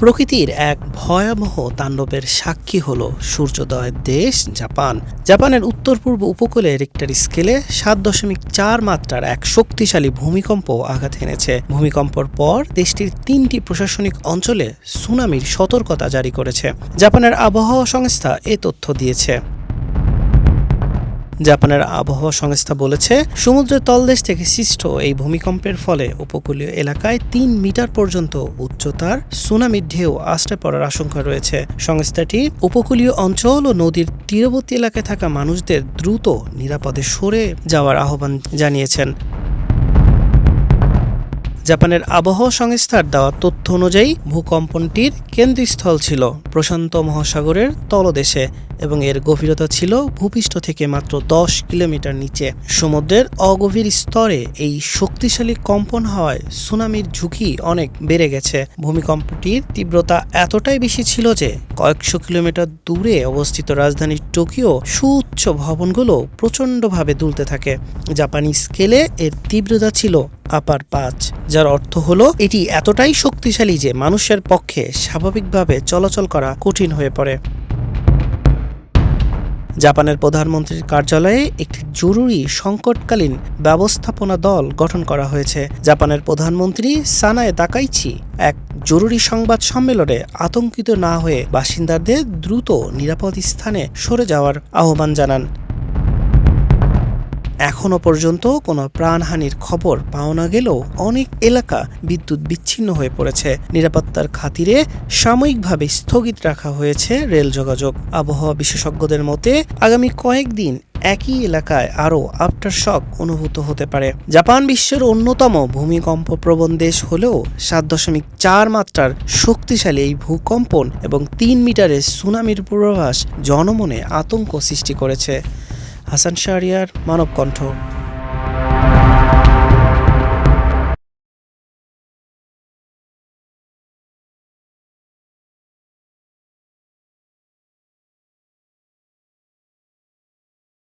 প্রকৃতির এক ভয়াবহ তাণ্ডবের সাক্ষী হল সূর্যোদয়ের দেশ জাপান। জাপানের উত্তর পূর্ব উপকূলে রিক্টার স্কেলে ৭.৪ মাত্রার এক শক্তিশালী ভূমিকম্প আঘাত এনেছে। ভূমিকম্পর পর দেশটির ৩টি প্রশাসনিক অঞ্চলে সুনামির সতর্কতা জারি করেছে। জাপানের আবহাওয়া সংস্থা এ তথ্য দিয়েছে। জাপানের আবহাওয়া সংস্থা বলেছে, সমুদ্রের তলদেশ থেকে সৃষ্ট এই ভূমিকম্পের ফলে উপকূলীয় এলাকায় ৩ মিটার পর্যন্ত উচ্চতার সুনামির ঢেউ আছড়ে পড়ার আশঙ্কা রয়েছে। সংস্থাটি উপকূলীয় অঞ্চল ও নদীর তীরবর্তী এলাকায় থাকা মানুষদের দ্রুত নিরাপদে সরে যাওয়ার আহ্বান জানিয়েছেন। জাপানের আবহাওয়া সংস্থার দেওয়া তথ্য অনুযায়ী ভূকম্পনটির কেন্দ্রস্থল ছিল প্রশান্ত মহাসাগরের তলদেশে এবং এর গভীরতা ছিল ভূপৃষ্ঠ থেকে মাত্র ১০ কিলোমিটার নিচে। সমুদ্রের অগভীর স্তরে এই শক্তিশালী কম্পন হওয়ায় সুনামির ঝুঁকি অনেক বেড়ে গেছে। ভূমিকম্পটির তীব্রতা এতটাই বেশি ছিল যে কয়েকশো কিলোমিটার দূরে অবস্থিত রাজধানী টোকিও সুউচ্চ ভবনগুলো প্রচণ্ডভাবে দুলতে থাকে। জাপানি স্কেলে এর তীব্রতা ছিল আপার ৫, যার অর্থ হলো এটি এতটাই শক্তিশালী যে মানুষের পক্ষে স্বাভাবিকভাবে চলাচল করা কঠিন হয়ে পড়ে। জাপানের প্রধানমন্ত্রীর কার্যালয়ে একটি জরুরি সংকটকালীন ব্যবস্থাপনা দল গঠন করা হয়েছে। জাপানের প্রধানমন্ত্রী সানায়ে তাকাইচি এক জরুরি সংবাদ সম্মেলনে আতঙ্কিত না হয়ে বাসিন্দাদের দ্রুত নিরাপদ স্থানে সরে যাওয়ার আহ্বান জানান। এখনও পর্যন্ত কোনো প্রাণহানির খবর পাওয়া না গেলেও অনেক এলাকা বিদ্যুৎ বিচ্ছিন্ন হয়ে পড়েছে। নিরাপত্তার খাতিরে সাময়িকভাবে স্থগিত রাখা হয়েছে রেল যোগাযোগ। আবহাওয়া বিশেষজ্ঞদের মতে আগামী কয়েকদিন একই এলাকায় আরও আফটার শক অনুভূত হতে পারে। জাপান বিশ্বের অন্যতম ভূমিকম্প প্রবণ দেশ হলেও ৭.৪ মাত্রার শক্তিশালী এই ভূকম্পন এবং ৩ মিটারের সুনামির পূর্বাভাস জনমনে আতঙ্ক সৃষ্টি করেছে। হাসান শাহরিয়ার, মানবকণ্ঠ।